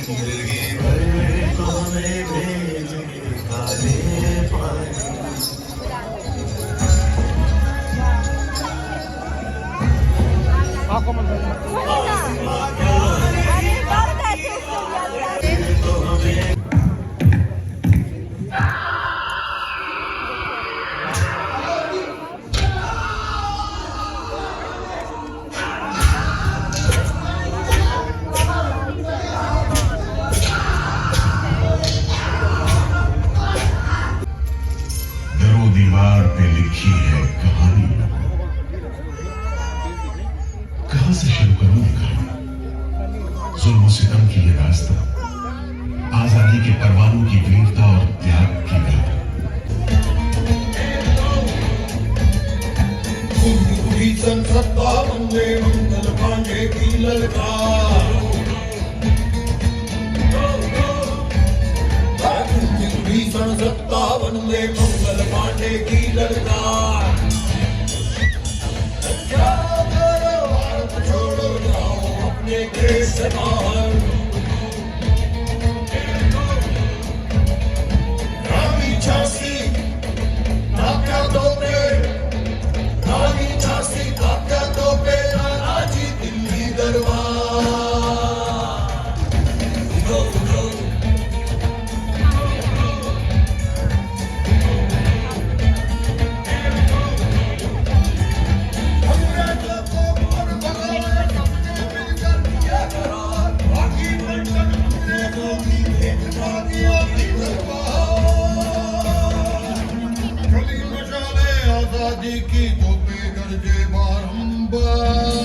जिंदगी भर तुम्हें भेजे काले पानी। दीवार पे लिखी है कहानी, कहां से शुरू करूं कहानी। जुल्म सितम की ये दास्तां, आजादी के परवानों की वीरता और त्याग की गाथा। सन 57 में मंगल पांडे की ललकार, 57 में मंगल पांडे की ललकार। क्या करो भारत छोड़ो जाओ अपने देश से बाहर। रानी झांसी ताकत दो पे, रानी झांसी ताकत दो पे, नानाजी दिल्ली दरबार। आजादी की तोपे गरजे बारंबार।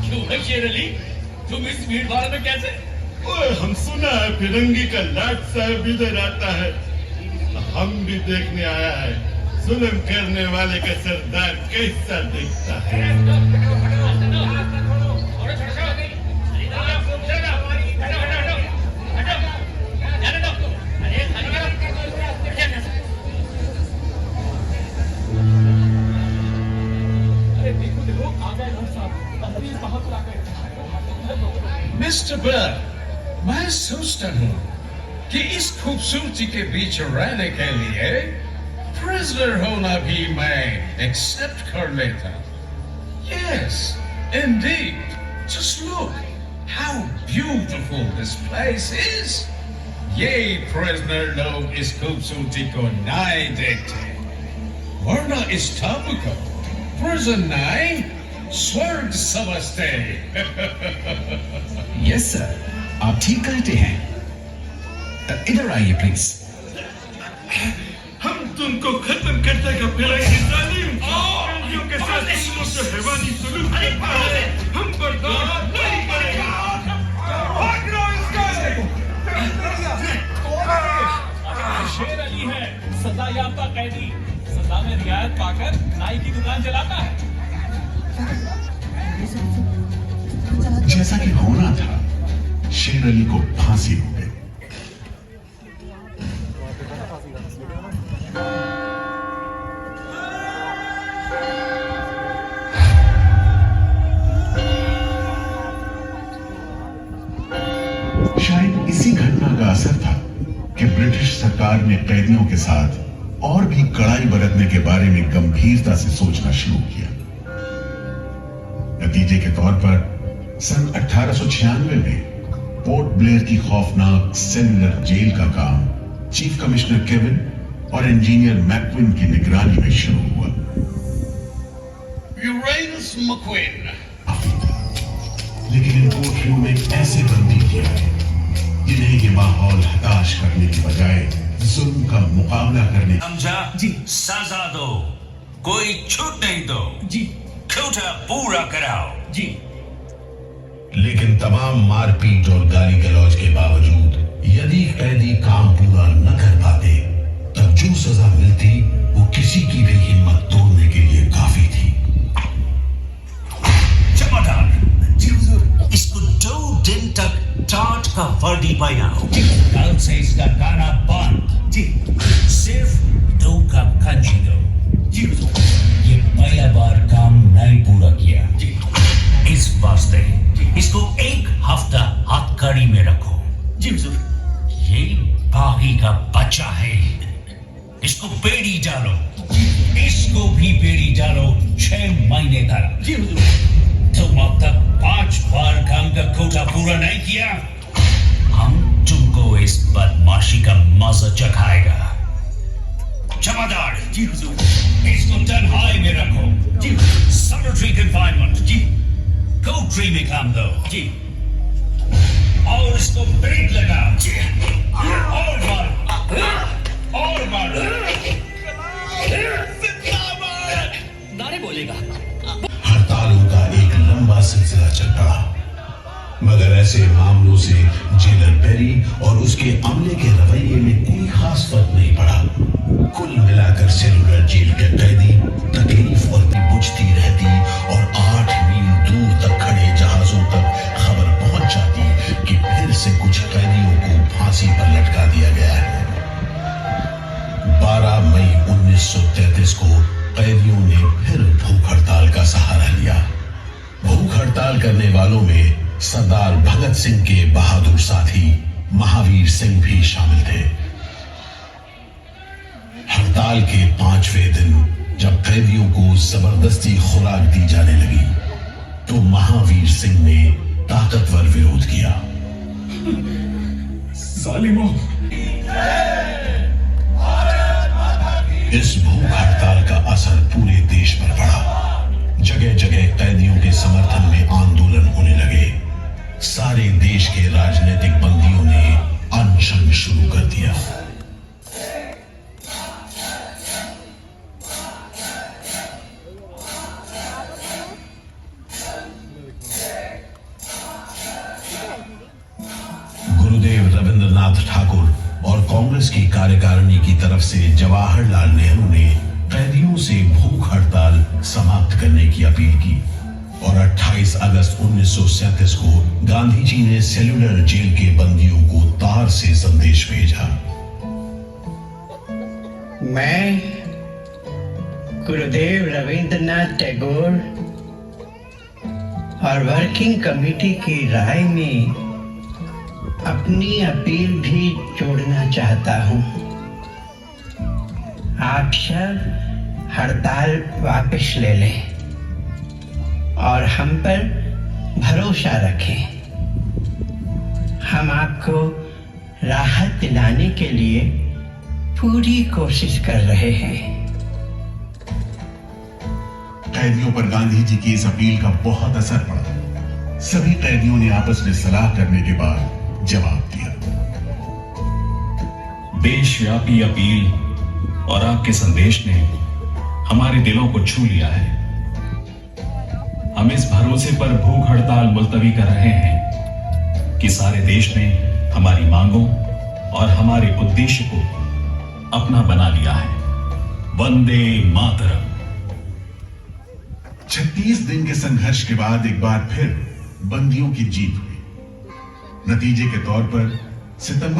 क्यों है शेर अली, तुम इस भीड़ भाड़ में कैसे? ओए, हम सुना है फिरंगी का लाट साहब इधर आता है, हम भी देखने आया है जुल्म करने वाले का सरदार कैसा दिखता है। मिस्टर बर्ड, मैं सोचता हूँ कि इस खूबसूरती के बीच रहने के लिए प्रिजनर होना भी मैं एक्सेप्ट कर लेता। Yes, indeed. Just look how beautiful this place is. ये प्रिजनर लोग इस खूबसूरती को नहीं देखते, वरना इस टापू को प्रिजन नहीं स्वर्ग समझते। यस सर, आप ठीक कहते हैं। इधर आइए प्लीज। हम तुमको खत्म कर देगा फिरंगी जालिम, फिरंगियों के साथ तुम लोग जो हैवानी सुलूक करता है, हम बर्दाश्त नहीं करेंगे। शेर अली है सजा याफ्ता कैदी, सजा में रियायत पाकर नाई की दुकान चलाता है। जैसा कि होना था, शेर अली को फांसी हो गई। शायद इसी घटना का असर सरकार ने कैदियों के साथ और भी कड़ाई बरतने के बारे में गंभीरता से सोचना शुरू किया। नतीजे के तौर पर सन 1896 में पोर्ट ब्लेयर की खौफनाक सेलुलर जेल का काम चीफ कमिश्नर केविन और इंजीनियर मैकविन की निगरानी में शुरू हुआ। यूरेनस मैकविन, लेकिन इन कोठरियों में ऐसे बंदी किया है जिन्हें ये माहौल हताश करने की बजाय जुल्म का मुकाबला करने समझा जी, सजा दो, कोई छूट नहीं दो जी, कोटा पूरा कराओ जी। लेकिन तमाम मारपीट और गाली गलौज के बावजूद यदि कैदी काम पूरा न कर पाते तब जो सजा मिलती वो किसी की भी हिम्मत तोड़ने के लिए काफी थी। चमड़ा जी हुजूर, इसको 2 दिन तक टाट का वर्दी पहनाओ जी। कल से इसका गाना बंद जी, सिर्फ 2 कप कंजी दो जी हुजूर। ये पहला बार काम नहीं पूरा किया जी, इस वास्ते इसको 1 हफ्ता हथकड़ी में रखो जी हुजूर। ये बागी का बच्चा है, इसको बेड़ी डालो, इसको भी बेड़ी डालो 6 महीने तक जी हुजूर। तुम अब तक 5 बार काम का कोटा पूरा नहीं किया, हम तुमको इस बदमाशी का मजा चखाएगा। जमादार जी हुजूर, इसको तन्हाई में रखो जी, सॉलिटरी कन्फाइनमेंट जी, कोठरी में काम दो जी, और इसको बेल्ट लगाओ जी, और मारो नारे बोलेगा। हड़तालों का एक लंबा सिलसिला चल पड़ा, मगर ऐसे मामलों से जेलर पेरी और उसके अमले के रवैये में कोई खास फर्क नहीं पड़ा। कुल मिलाकर सेलुलर जेल के कैदी तकलीफ और बुझती रहती और 8 मील दूर तक खड़े जहाजों तक खबर पहुंच जाती कि फिर से कुछ कैदियों को फांसी पर लटका दिया गया है। 12 मई 1933 को कैदियों ने फिर भूख हड़ताल का सहारा लिया। भूख हड़ताल करने वालों में सरदार भगत सिंह के बहादुर साथी महावीर सिंह भी शामिल थे। हड़ताल के 5वें दिन जब कैदियों को जबरदस्ती खुराक दी जाने लगी तो महावीर सिंह ने ताकतवर विरोध किया। सालिमों, इस भूख हड़ताल का असर पूरे देश पर पड़ा। जगह जगह कैदियों के समर्थन में आंदोलन होने लगे। सारे देश के राजनीतिक बंदियों ने अनशन शुरू कर दिया। गुरुदेव रविंद्रनाथ ठाकुर और कांग्रेस की कार्यकारिणी की तरफ से जवाहरलाल नेहरू ने कैदियों से भूख हड़ताल समाप्त करने की अपील की और 28 अगस्त 1937 को गांधी जी ने सेलुलर जेल के बंदियों को तार से संदेश भेजा। मैं गुरुदेव रविंद्रनाथ टैगोर और वर्किंग कमेटी की राय में अपनी अपील भी जोड़ना चाहता हूं। आप सब हड़ताल वापस ले लें और हम पर भरोसा रखें। हम आपको राहत दिलाने के लिए पूरी कोशिश कर रहे हैं। कैदियों पर गांधी जी की इस अपील का बहुत असर पड़ा। सभी कैदियों ने आपस में सलाह करने के बाद जवाब दिया। देशव्यापी अपील और आपके संदेश ने हमारे दिलों को छू लिया है। हम इस भरोसे पर भूख हड़ताल मुलतवी कर रहे हैं कि सारे देश ने हमारी मांगों और हमारे उद्देश्य को अपना बना लिया है। वंदे मातरम। 36 दिन के संघर्ष के बाद एक बार फिर बंदियों की जीत हुई। नतीजे के तौर पर सितंबर